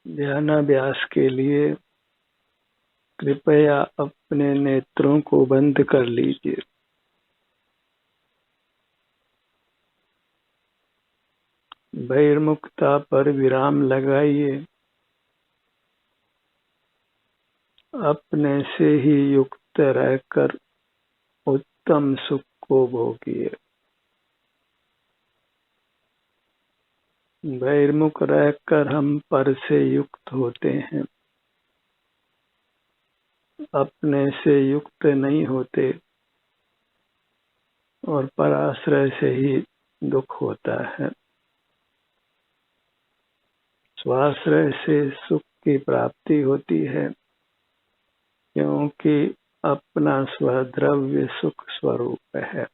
ध्यानाभ्यास के लिए कृपया अपने नेत्रों को बंद कर लीजिए। बहिर्मुखता पर विराम लगाइए। अपने से ही युक्त रहकर उत्तम सुख को भोगिए। बहिर्मुख रहकर हम पर से युक्त होते हैं, अपने से युक्त नहीं होते और पराश्रय से ही दुख होता है। स्वाश्रय से सुख की प्राप्ति होती है, क्योंकि अपना स्वद्रव्य सुख स्वरूप है।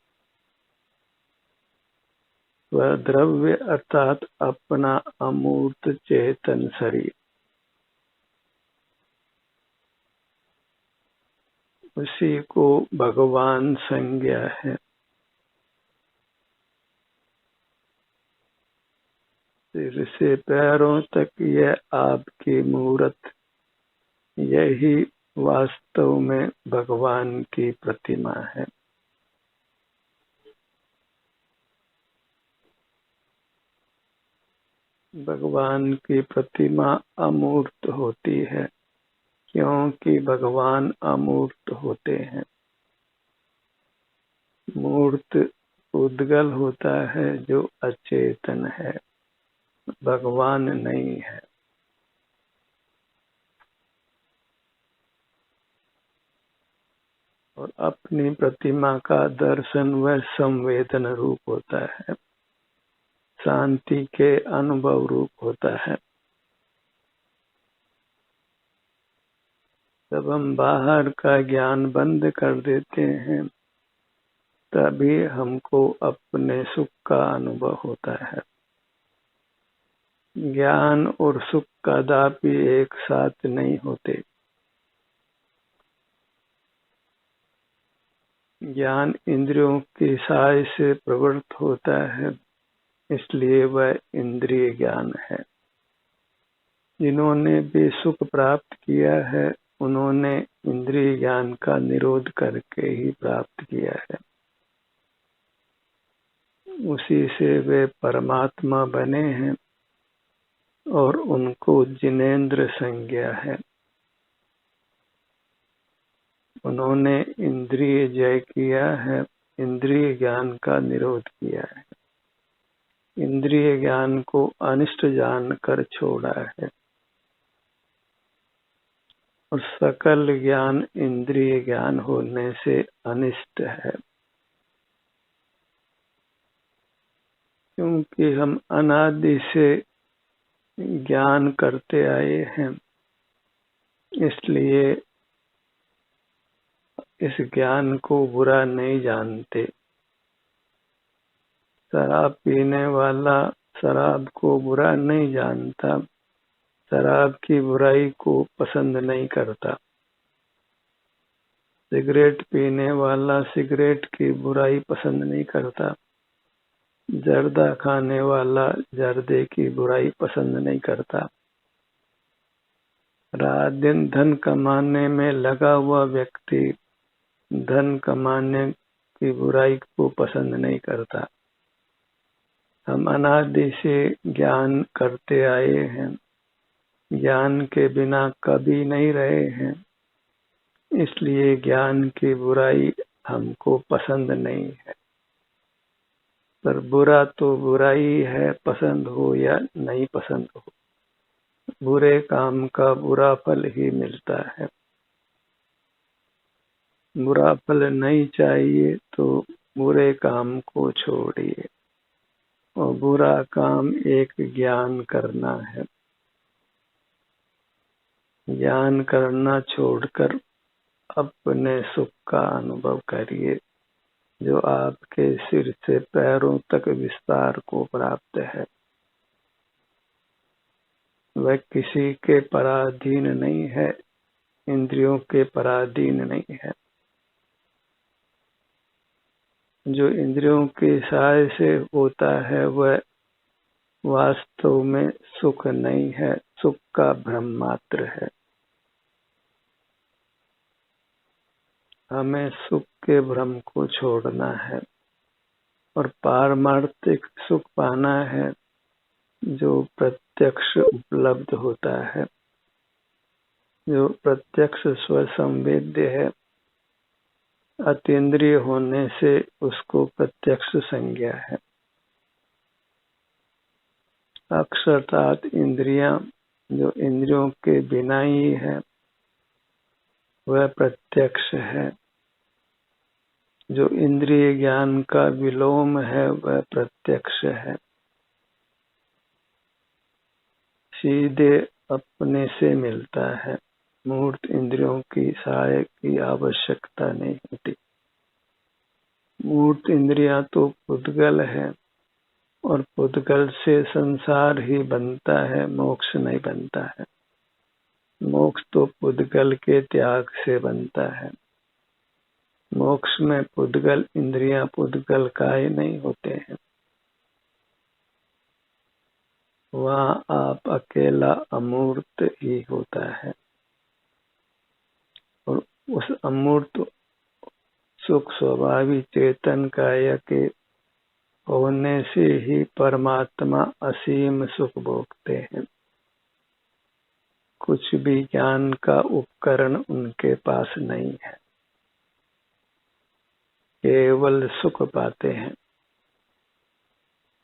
स्वद्रव्य अर्थात अपना अमूर्त चेतन शरीर, उसी को भगवान संज्ञा है। सिर से पैरों तक यह आपकी मूर्त, यही वास्तव में भगवान की प्रतिमा है। भगवान की प्रतिमा अमूर्त होती है, क्योंकि भगवान अमूर्त होते हैं। मूर्त उद्गल होता है जो अचेतन है, भगवान नहीं है। और अपनी प्रतिमा का दर्शन वह संवेदन रूप होता है, शांति के अनुभव रूप होता है। जब हम बाहर का ज्ञान बंद कर देते हैं, तभी हमको अपने सुख का अनुभव होता है। ज्ञान और सुख कदापि एक साथ नहीं होते। ज्ञान इंद्रियों की सहाय से प्रवृत्त होता है, इसलिए वह इंद्रिय ज्ञान है। जिन्होंने भी सुख प्राप्त किया है, उन्होंने इंद्रिय ज्ञान का निरोध करके ही प्राप्त किया है। उसी से वे परमात्मा बने हैं और उनको जिनेंद्र संज्ञा है। उन्होंने इंद्रिय जय किया है, इंद्रिय ज्ञान का निरोध किया है, इंद्रिय ज्ञान को अनिष्ट जानकर छोड़ा है। और सकल ज्ञान इंद्रिय ज्ञान होने से अनिष्ट है, क्योंकि हम अनादि से ज्ञान करते आए हैं, इसलिए इस ज्ञान को बुरा नहीं जानते। शराब पीने वाला शराब को बुरा नहीं जानता, शराब की बुराई को पसंद नहीं करता। सिगरेट पीने वाला सिगरेट की बुराई पसंद नहीं करता। जर्दा खाने वाला जर्दे की बुराई पसंद नहीं करता। रात दिन धन कमाने में लगा हुआ व्यक्ति धन कमाने की बुराई को पसंद नहीं करता। हम अनादि से ज्ञान करते आए हैं, ज्ञान के बिना कभी नहीं रहे हैं, इसलिए ज्ञान की बुराई हमको पसंद नहीं है। पर बुरा तो बुराई है, पसंद हो या नहीं पसंद हो, बुरे काम का बुरा फल ही मिलता है। बुरा फल नहीं चाहिए तो बुरे काम को छोड़िए, और बुरा काम एक ज्ञान करना है। ज्ञान करना छोड़कर अपने सुख का अनुभव करिए, जो आपके सिर से पैरों तक विस्तार को प्राप्त है। वह किसी के पराधीन नहीं है, इंद्रियों के पराधीन नहीं है। जो इंद्रियों की सहाय से होता है, वह वास्तव में सुख नहीं है, सुख का भ्रम मात्र है। हमें सुख के भ्रम को छोड़ना है और पारमार्थिक सुख पाना है जो प्रत्यक्ष उपलब्ध होता है, जो प्रत्यक्ष स्वसंवेद्य है। अतीन्द्रिय होने से उसको प्रत्यक्ष संज्ञा है। अक्षरतात् इंद्रियां, जो इंद्रियों के बिना ही है, वह प्रत्यक्ष है। जो इंद्रिय ज्ञान का विलोम है वह प्रत्यक्ष है। सीधे अपने से मिलता है, मूर्त इंद्रियों की सहायक की आवश्यकता नहीं होती। मूर्त इंद्रियां तो पुद्गल है और पुद्गल से संसार ही बनता है, मोक्ष नहीं बनता है। मोक्ष तो पुद्गल के त्याग से बनता है। मोक्ष में पुद्गल इंद्रियां पुद्गल काय नहीं होते हैं। वहाँ आप अकेला अमूर्त ही होता है और उस अमूर्त सुख स्वाभाविक चेतन काय के होने से ही परमात्मा असीम सुख भोगते हैं। कुछ भी ज्ञान का उपकरण उनके पास नहीं है, केवल सुख पाते हैं।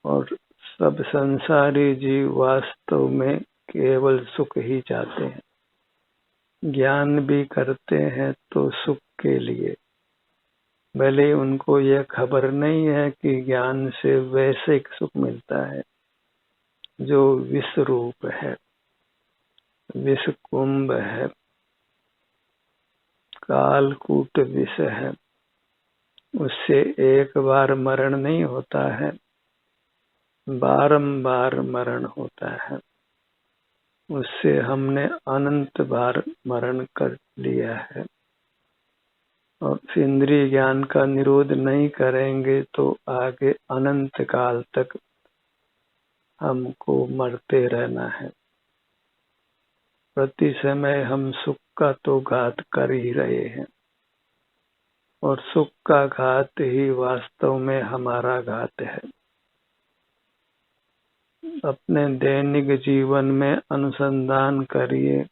और सब संसारी जीव वास्तव में केवल सुख ही चाहते हैं। ज्ञान भी करते हैं तो सुख के लिए, भले उनको यह खबर नहीं है कि ज्ञान से वैसे सुख मिलता है जो विष रूप है, विष कुंभ है, कालकूट विष है। उससे एक बार मरण नहीं होता है, बारंबार मरण होता है। उससे हमने अनंत बार मरण कर लिया है। और इंद्रिय ज्ञान का निरोध नहीं करेंगे तो आगे अनंत काल तक हमको मरते रहना है। प्रति समय हम सुख का तो घात कर ही रहे हैं और सुख का घात ही वास्तव में हमारा घात है। अपने दैनिक जीवन में अनुसंधान करिए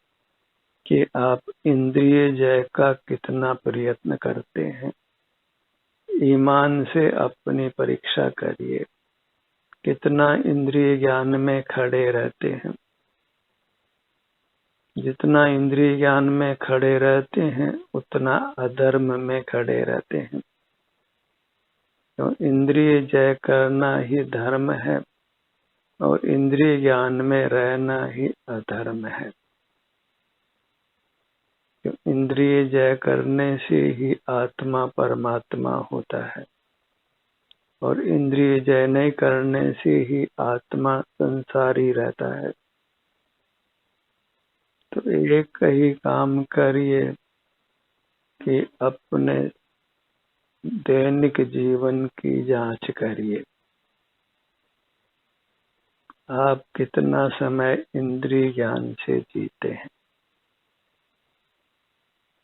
कि आप इंद्रिय जय का कितना प्रयत्न करते हैं। ईमान से अपनी परीक्षा करिए, कितना इंद्रिय ज्ञान में खड़े रहते हैं। जितना इंद्रिय ज्ञान में खड़े रहते हैं उतना अधर्म में खड़े रहते हैं। तो इंद्रिय जय करना ही धर्म है और इंद्रिय ज्ञान में रहना ही अधर्म है। तो इंद्रिय जय करने से ही आत्मा परमात्मा होता है और इंद्रिय जय नहीं करने से ही आत्मा संसारी रहता है। तो एक ही काम करिए कि अपने दैनिक जीवन की जांच करिए। आप कितना समय इंद्रिय ज्ञान से जीते हैं।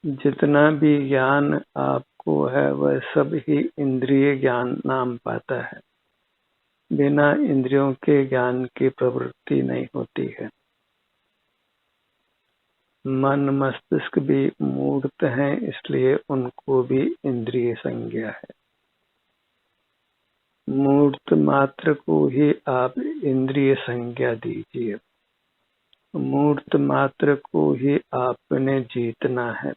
जितना भी ज्ञान आपको है वह सब ही इंद्रिय ज्ञान नाम पाता है। बिना इंद्रियों के ज्ञान की प्रवृत्ति नहीं होती है। मन मस्तिष्क भी मूर्त हैं, इसलिए उनको भी इंद्रिय संज्ञा है। मूर्त मात्र को ही आप इंद्रिय संज्ञा दीजिए। मूर्त मात्र को ही आपने जीतना है,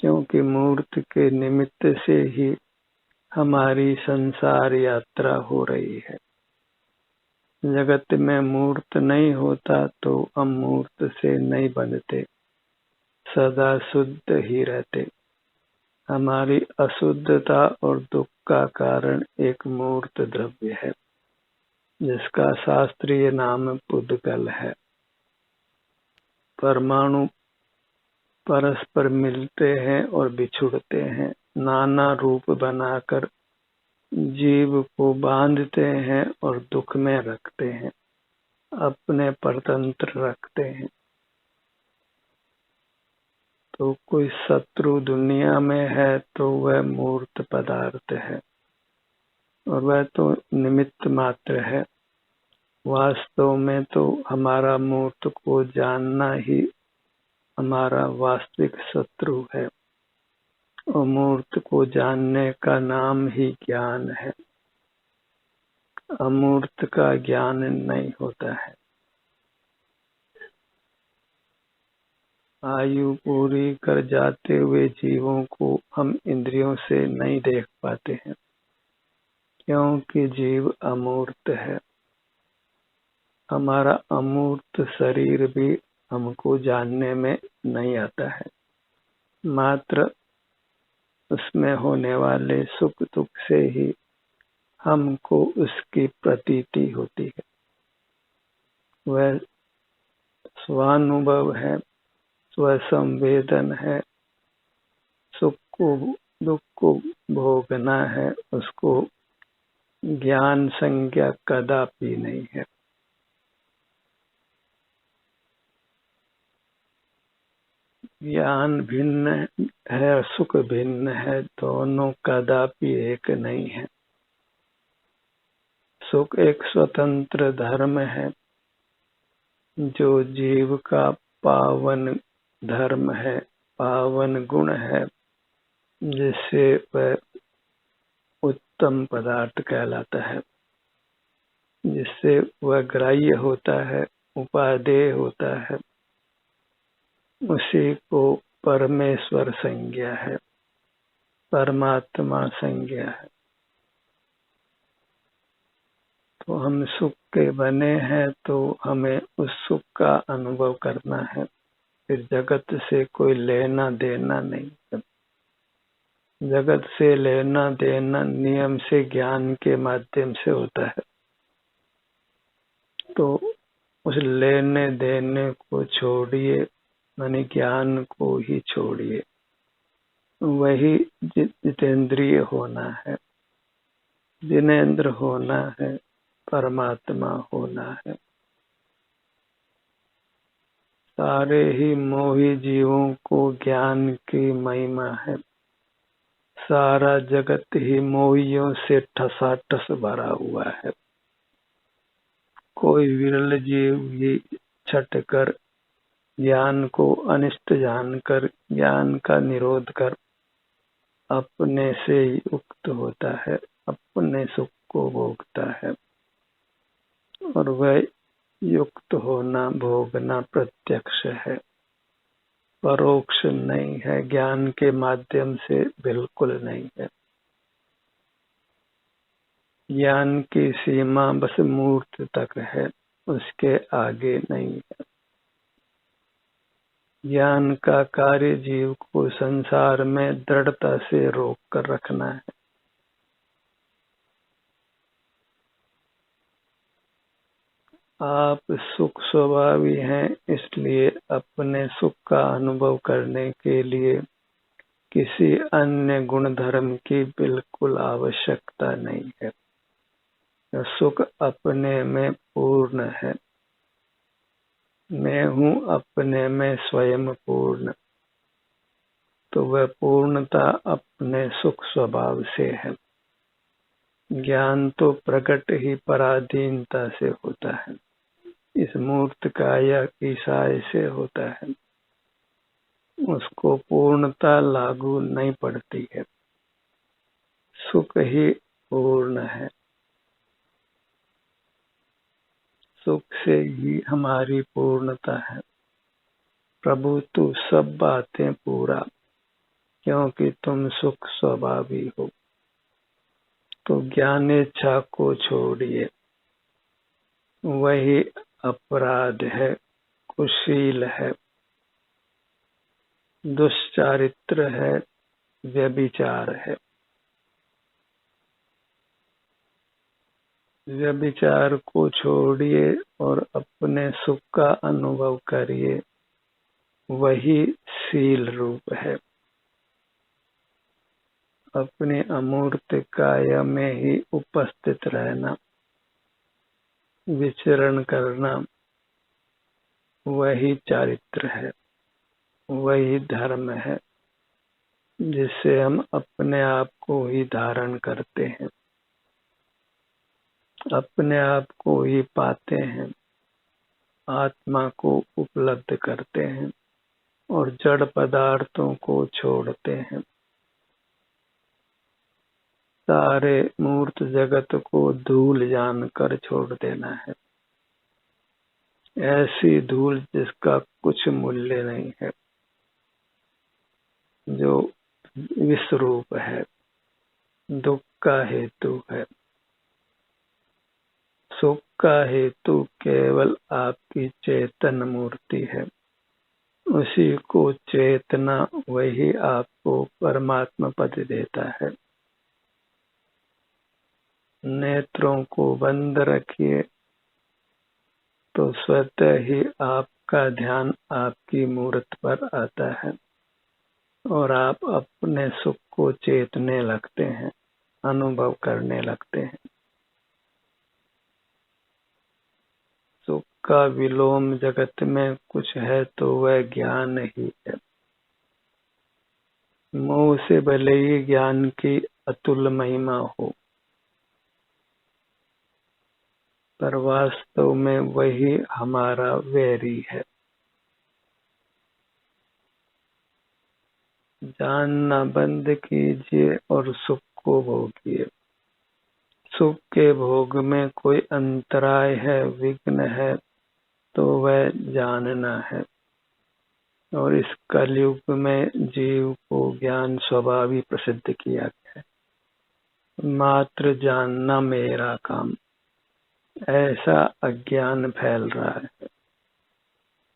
क्योंकि मूर्त के निमित्त से ही हमारी संसार यात्रा हो रही है। जगत में मूर्त नहीं होता तो अमूर्त से नहीं बनते, सदा शुद्ध ही रहते। हमारी अशुद्धता और दुख का कारण एक मूर्त द्रव्य है जिसका शास्त्रीय नाम पुद्गल है। परमाणु परस्पर मिलते हैं और बिछुड़ते हैं, नाना रूप बनाकर जीव को बांधते हैं और दुख में रखते हैं, अपने परतंत्र रखते हैं। तो कोई शत्रु दुनिया में है तो वह मूर्त पदार्थ है और वह तो निमित्त मात्र है। वास्तव में तो हमारा मूर्त को जानना ही हमारा वास्तविक शत्रु है और मूर्त को जानने का नाम ही ज्ञान है। अमूर्त का ज्ञान नहीं होता है। आयु पूरी कर जाते हुए जीवों को हम इंद्रियों से नहीं देख पाते हैं, क्योंकि जीव अमूर्त है। हमारा अमूर्त शरीर भी हमको जानने में नहीं आता है, मात्र उसमें होने वाले सुख दुख से ही हमको उसकी प्रतीति होती है। वह स्वानुभव है, स्वसंवेदन है। सुख को दुख को भोगना है, उसको ज्ञान संज्ञा कदापि नहीं है। ज्ञान भिन्न है, सुख भिन्न है, दोनों कदापि एक नहीं है। सुख एक स्वतंत्र धर्म है जो जीव का पावन धर्म है, पावन गुण है, जिससे वह उत्तम पदार्थ कहलाता है, जिससे वह ग्राह्य होता है, उपादेय होता है। उसी को परमेश्वर संज्ञा है, परमात्मा संज्ञा है। तो हम सुख के बने हैं तो हमें उस सुख का अनुभव करना है, फिर जगत से कोई लेना देना नहीं। जगत से लेना देना नियम से ज्ञान के माध्यम से होता है। तो उस लेने देने को छोड़िए, माने ज्ञान को ही छोड़िए। वही जितेंद्रिय होना है, जिनेंद्र होना है, परमात्मा होना है। सारे ही मोही जीवों को ज्ञान की महिमा है। सारा जगत ही मोहियों से ठसाठस भरा हुआ है। कोई विरल जीव ही छटकर ज्ञान को अनिष्ट जानकर ज्ञान का निरोध कर अपने से युक्त होता है, अपने सुख को भोगता है। और वह युक्त होना, भोगना प्रत्यक्ष है, परोक्ष नहीं है, ज्ञान के माध्यम से बिल्कुल नहीं है। ज्ञान की सीमा बस मूर्त तक है, उसके आगे नहीं है। ज्ञान का कार्य जीव को संसार में दृढ़ता से रोक कर रखना है। आप सुख स्वभावी हैं, इसलिए अपने सुख का अनुभव करने के लिए किसी अन्य गुण धर्म की बिल्कुल आवश्यकता नहीं है। सुख अपने में पूर्ण है। मैं हूँ अपने में स्वयं पूर्ण। तो वह पूर्णता अपने सुख स्वभाव से है। ज्ञान तो प्रकट ही पराधीनता से होता है, इस मूर्त काया की साय से होता है। उसको पूर्णता लागू नहीं पड़ती है। सुख ही पूर्ण है। सुख से ही हमारी पूर्णता है। प्रभु तू सब बातें पूरा, क्योंकि तुम सुख स्वभावी हो। तो ज्ञानेच्छा को छोड़िए, वही अपराध है, कुशील है, दुष्चारित्र है, व्यभिचार है। व्यभिचार को छोड़िए और अपने सुख का अनुभव करिए, वही शील रूप है। अपनी अमूर्त काया में ही उपस्थित रहना, विचरण करना, वही चारित्र है, वही धर्म है, जिससे हम अपने आप को ही धारण करते हैं, अपने आप को ही पाते हैं, आत्मा को उपलब्ध करते हैं और जड़ पदार्थों को छोड़ते हैं। सारे मूर्त जगत को धूल जानकर छोड़ देना है, ऐसी धूल जिसका कुछ मूल्य नहीं है, जो विश्वरूप है, दुख का हेतु है। सुख का हेतु केवल आपकी चेतन मूर्ति है, उसी को चेतना, वही आपको परमात्मा पद देता है। नेत्रों को बंद रखिए तो स्वतः ही आपका ध्यान आपकी मूर्त पर आता है और आप अपने सुख को चेतने लगते हैं, अनुभव करने लगते हैं। सुख का विलोम जगत में कुछ है तो वह ज्ञान ही है। मुंह से भले ही ज्ञान की अतुल महिमा हो, पर वास्तव में वही हमारा वैरी है। जानना बंद कीजिए और सुख को भोगिए। सुख के भोग में कोई अंतराय है, विघ्न है, तो वह जानना है। और इस कलयुग में जीव को ज्ञान स्वभाव ही प्रसिद्ध किया गया है। मात्र जानना मेरा काम, ऐसा अज्ञान फैल रहा है।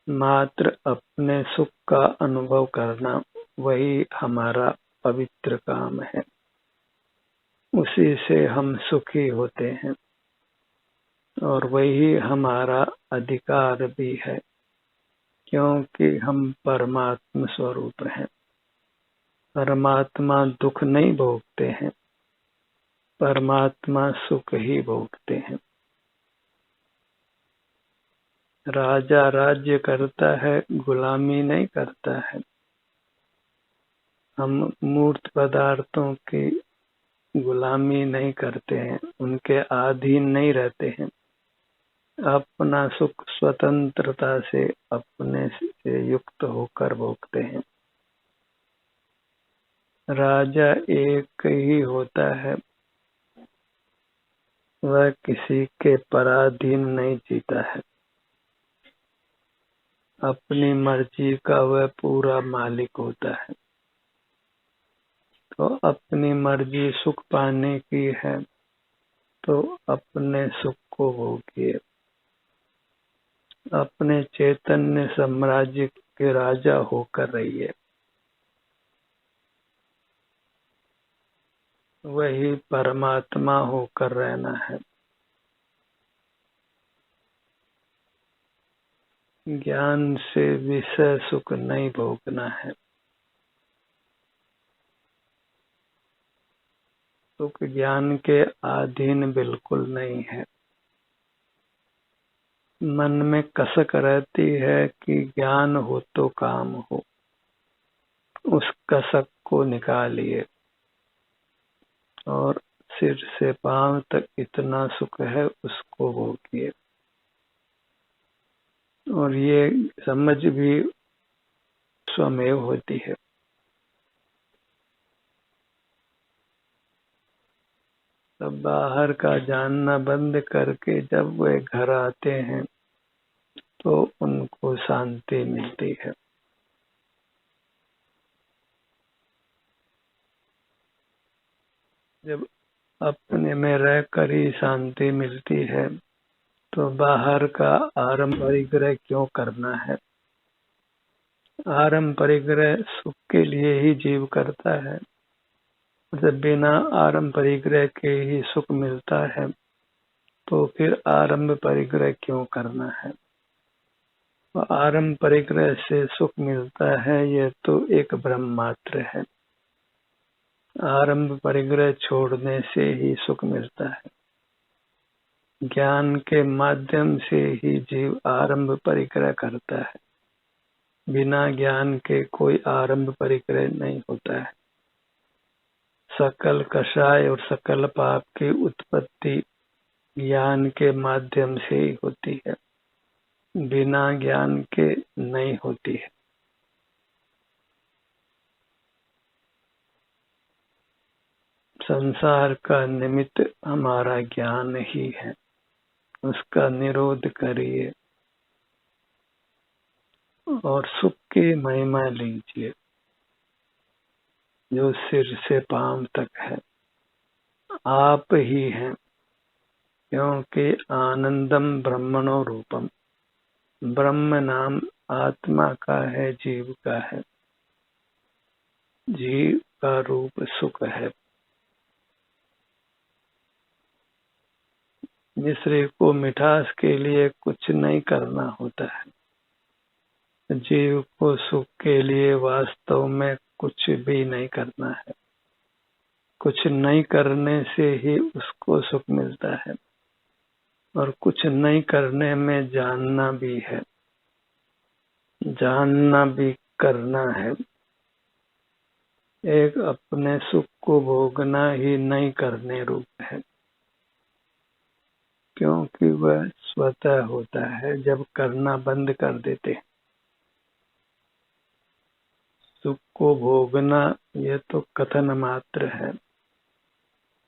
मात्र अपने सुख का अनुभव करना, वही हमारा पवित्र काम है। उसी से हम सुखी होते हैं और वही हमारा अधिकार भी है, क्योंकि हम परमात्मा स्वरूप हैं। परमात्मा दुख नहीं भोगते हैं, परमात्मा सुख ही भोगते हैं। राजा राज्य करता है, गुलामी नहीं करता है। हम मूर्त पदार्थों की गुलामी नहीं करते हैं, उनके अधीन नहीं रहते हैं। अपना सुख स्वतंत्रता से अपने से युक्त होकर भोगते हैं। राजा एक ही होता है, वह किसी के पराधीन नहीं जीता है। अपनी मर्जी का वह पूरा मालिक होता है। तो अपनी मर्जी सुख पाने की है तो अपने सुख को भोगिए। अपने चैतन्य साम्राज्य के राजा होकर रहिए। वही परमात्मा होकर रहना है। ज्ञान से विषय सुख नहीं भोगना है। सुख ज्ञान के अधीन बिल्कुल नहीं है। मन में कसक रहती है कि ज्ञान हो तो काम हो। उस कसक को निकालिए और सिर से पांव तक इतना सुख है, उसको भोगिए। और ये समझ भी स्वमेव होती है। तब बाहर का जानना बंद करके जब वे घर आते हैं तो उनको शांति मिलती है। जब अपने में रहकर ही शांति मिलती है तो बाहर का आरंभ परिग्रह क्यों करना है। आरंभ परिग्रह सुख के लिए ही जीव करता है। जब बिना आरंभ परिग्रह के ही सुख मिलता है तो फिर आरंभ परिग्रह क्यों करना है। आरंभ परिग्रह से सुख मिलता है, यह तो एक भ्रम मात्र है। आरंभ परिग्रह छोड़ने से ही सुख मिलता है। ज्ञान के माध्यम से ही जीव आरंभ परिग्रह करता है। बिना ज्ञान के कोई आरंभ परिग्रह नहीं होता है। सकल कषाय और सकल पाप की उत्पत्ति ज्ञान के माध्यम से ही होती है, बिना ज्ञान के नहीं होती है। संसार का निमित्त हमारा ज्ञान ही है, उसका निरोध करिए और सुख की महिमा लीजिए जो सिर से पांव तक है। आप ही हैं, क्योंकि आनंदम ब्रह्मणो रूपम, ब्रह्म नाम आत्मा का है, जीव का है। जीव का रूप सुख है। मिश्री को मिठास के लिए कुछ नहीं करना होता है। जीव को सुख के लिए वास्तव में कुछ भी नहीं करना है। कुछ नहीं करने से ही उसको सुख मिलता है, और कुछ नहीं करने में जानना भी है, जानना भी करना है। एक अपने सुख को भोगना ही नहीं करने रूप है, क्योंकि वह स्वतः होता है जब करना बंद कर देते हैं। सुख को भोगना यह तो कथन मात्र है।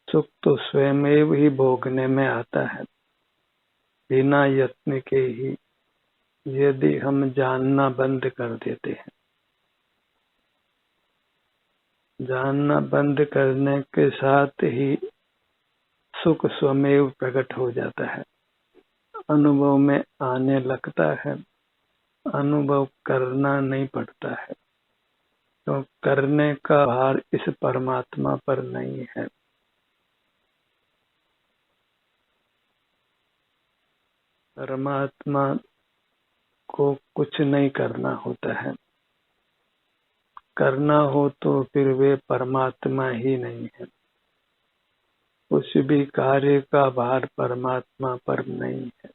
सुख तो स्वयं ही भोगने में आता है, बिना यत्न के ही, यदि हम जानना बंद कर देते हैं। जानना बंद करने के साथ ही सुख स्वयं प्रकट हो जाता है, अनुभव में आने लगता है। अनुभव करना नहीं पड़ता है, तो करने का भार इस परमात्मा पर नहीं है। परमात्मा को कुछ नहीं करना होता है। करना हो तो फिर वे परमात्मा ही नहीं है। कुछ भी कार्य का भार परमात्मा पर नहीं है,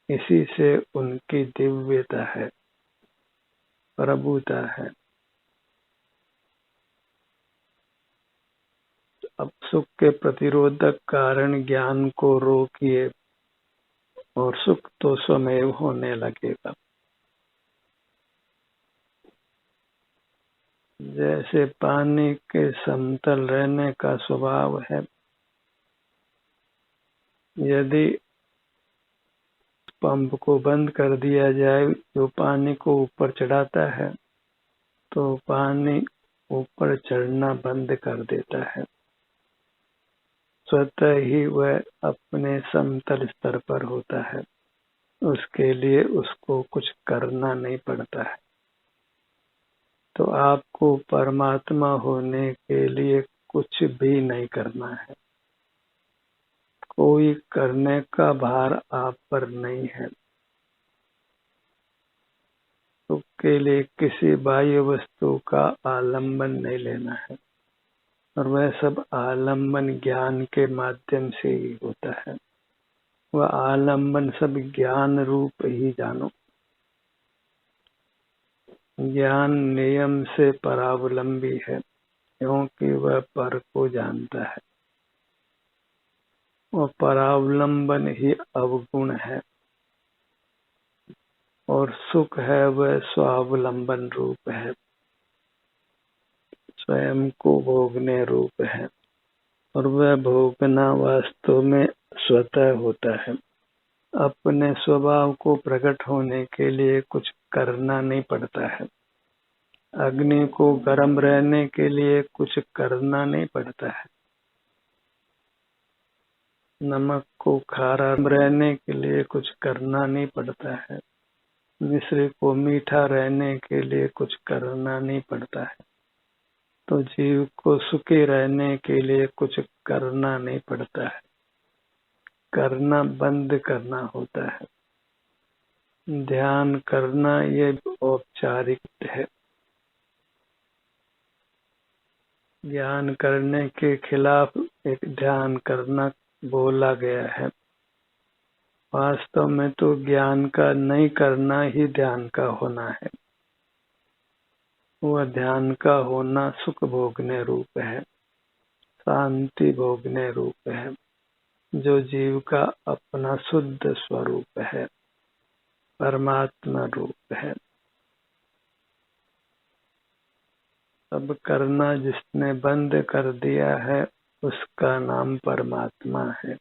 इसी से उनकी दिव्यता है, प्रभुता है। अब सुख के प्रतिरोधक कारण ज्ञान को रोकिए और सुख तो स्वयं होने लगेगा। जैसे पानी के समतल रहने का स्वभाव है, यदि पंप को बंद कर दिया जाए जो पानी को ऊपर चढ़ाता है, तो पानी ऊपर चढ़ना बंद कर देता है। स्वतः ही वह अपने समतल स्तर पर होता है, उसके लिए उसको कुछ करना नहीं पड़ता है। तो आपको परमात्मा होने के लिए कुछ भी नहीं करना है। कोई करने का भार आप पर नहीं है। सुख के लिए किसी बाह्य वस्तु का आलंबन नहीं लेना है, और वह सब आलंबन ज्ञान के माध्यम से ही होता है। वह आलंबन सब ज्ञान रूप ही जानो। ज्ञान नियम से परावलंबी है, क्योंकि वह पर को जानता है। वह परावलंबन ही अवगुण है, और सुख है वह स्वावलंबन रूप है, स्वयं को भोगने रूप है। और वह भोगना वास्तव में स्वतः होता है। अपने स्वभाव को प्रकट होने के लिए कुछ करना नहीं पड़ता है। अग्नि को गर्म रहने के लिए कुछ करना नहीं पड़ता है। नमक को खारा रहने के लिए कुछ करना नहीं पड़ता है। मिश्री को मीठा रहने के लिए कुछ करना नहीं पड़ता है। तो जीव को सुखी रहने के लिए कुछ करना नहीं पड़ता है। करना बंद करना होता है। ध्यान करना ये औपचारिक है। ज्ञान करने के खिलाफ एक ध्यान करना बोला गया है। वास्तव में तो ज्ञान का नहीं करना ही ध्यान का होना है। वह ध्यान का होना सुख भोगने रूप है, शांति भोगने रूप है, जो जीव का अपना शुद्ध स्वरूप है, परमात्मा रूप है। अब करना जिसने बंद कर दिया है उसका नाम परमात्मा है,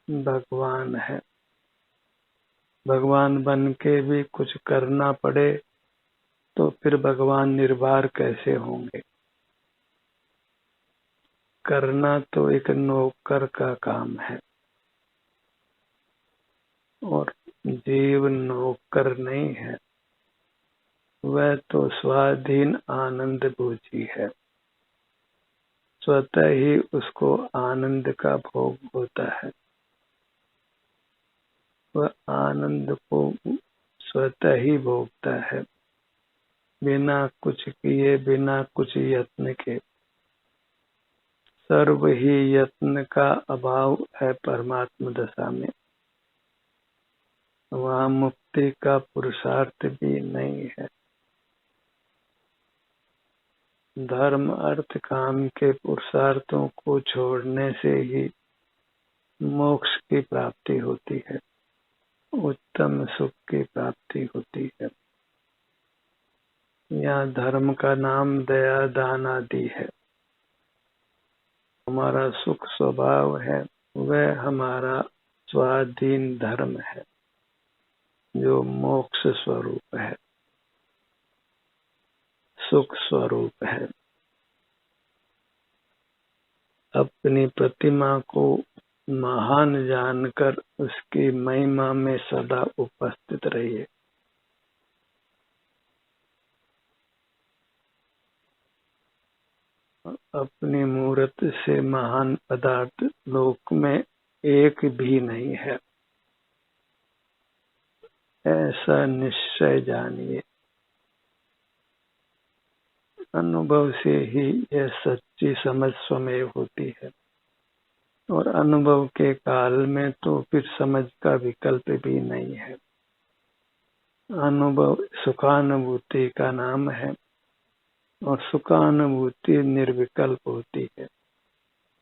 भगवान है। भगवान बन के भी कुछ करना पड़े तो फिर भगवान निर्भर कैसे होंगे? करना तो एक नौकर का काम है और जीव नौकर नहीं है, वह तो स्वाधीन आनंद भोजी है। स्वतः ही उसको आनंद का भोग होता है। वह आनंद को स्वतः ही भोगता है, बिना कुछ किए, बिना कुछ यत्न के। सर्व ही यत्न का अभाव है परमात्मा दशा में। वहाँ मुक्ति का पुरुषार्थ भी नहीं है। धर्म अर्थ काम के पुरुषार्थों को छोड़ने से ही मोक्ष की प्राप्ति होती है, उत्तम सुख की प्राप्ति होती है। यहाँ धर्म का नाम दया दान आदि है। हमारा सुख स्वभाव है, वह हमारा स्वाधीन धर्म है, जो मोक्ष स्वरूप है, सुख स्वरूप है। अपनी प्रतिमा को महान जानकर उसकी महिमा में सदा उपस्थित रहिए। अपनी मूर्त से महान पदार्थ लोक में एक भी नहीं है, ऐसा निश्चय जानिए। अनुभव से ही यह सच्ची समझ स्वमेव होती है और अनुभव के काल में तो फिर समझ का विकल्प भी नहीं है। अनुभव सुखानुभूति का नाम है और सुखानुभूति निर्विकल्प होती है।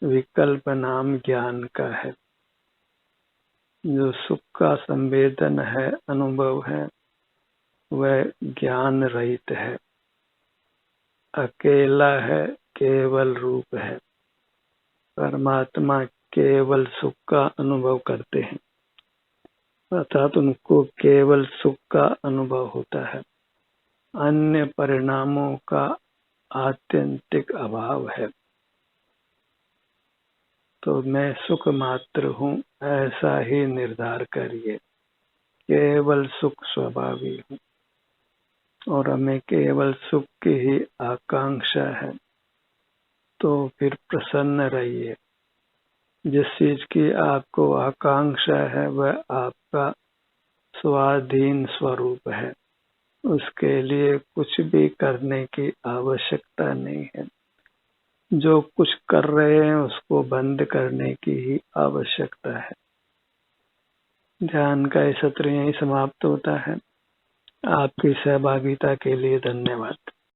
विकल्प नाम ज्ञान का है। जो सुख का संवेदन है, अनुभव है, वह ज्ञान रहित है, अकेला है, केवल रूप है। परमात्मा केवल सुख का अनुभव करते हैं, अर्थात उनको केवल सुख का अनुभव होता है। अन्य परिणामों का आत्यंतिक अभाव है। तो मैं सुख मात्र हूँ, ऐसा ही निर्धार करिए। केवल सुख स्वभावी हूँ और हमें केवल सुख की ही आकांक्षा है। तो फिर प्रसन्न रहिए। जिस चीज की आपको आकांक्षा है वह आपका स्वाधीन स्वरूप है। उसके लिए कुछ भी करने की आवश्यकता नहीं है। जो कुछ कर रहे हैं उसको बंद करने की ही आवश्यकता है। ध्यान का ये सत्र यहीं समाप्त होता है। आपकी सहभागिता के लिए धन्यवाद।